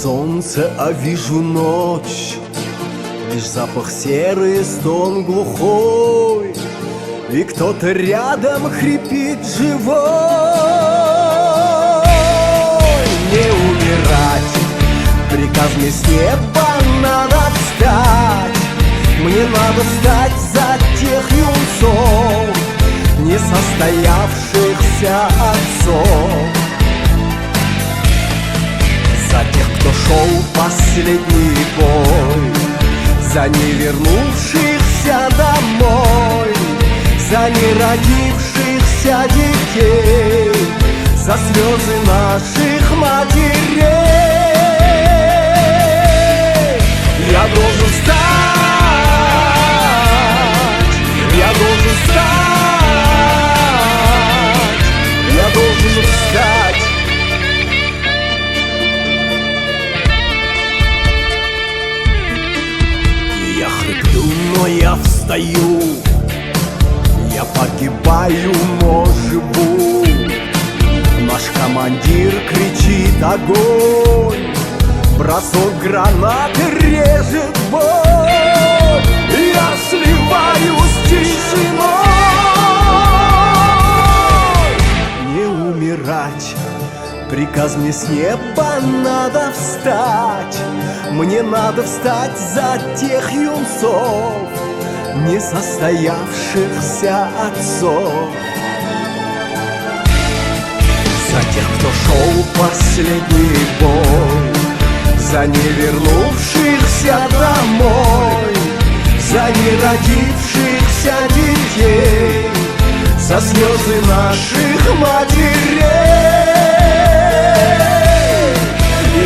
солнце, а вижу ночь. Лишь запах серый, стон глухой, и кто-то рядом хрипит живой. Не умирать, приказ мне с неба надо встать. Мне надо встать за тех юнцов, несостоявшихся отцов, за тех, кто шел последний бой, за не вернувшихся домой, за не родившихся детей, за слезы наших матерей. Я должен встать, я должен встать, я должен встать. Я хриплю, но я встаю, я погибаю, но живу. Наш командир кричит огонь, бросок гранаты режет боль. Я сливаюсь с тишиной. Не умирать, приказ мне с неба надо встать. Мне надо встать за тех юнцов, несостоявшихся отцов, за тех, кто шел последний бой, за не вернувшихся домой, за не родившихся детей, за слезы наших матерей.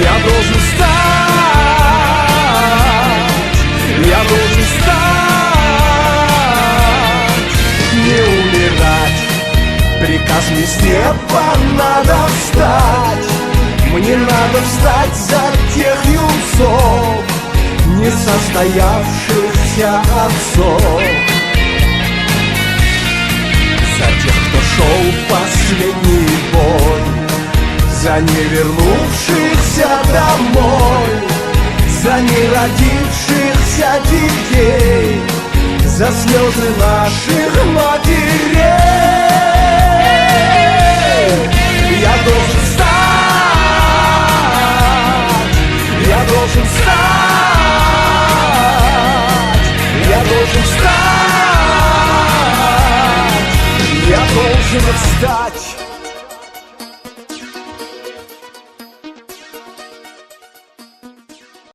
Я должен встать, я должен встать, не умирать. Приказ мне с неба надо встать. Мне надо встать за тех юнцов, несостоявшихся отцов, за тех, кто шел последний бой, за не вернувшихся домой, за не родившихся детей, за слезы наших матерей. Я должен встать, я должен встать, я должен встать, я должен встать.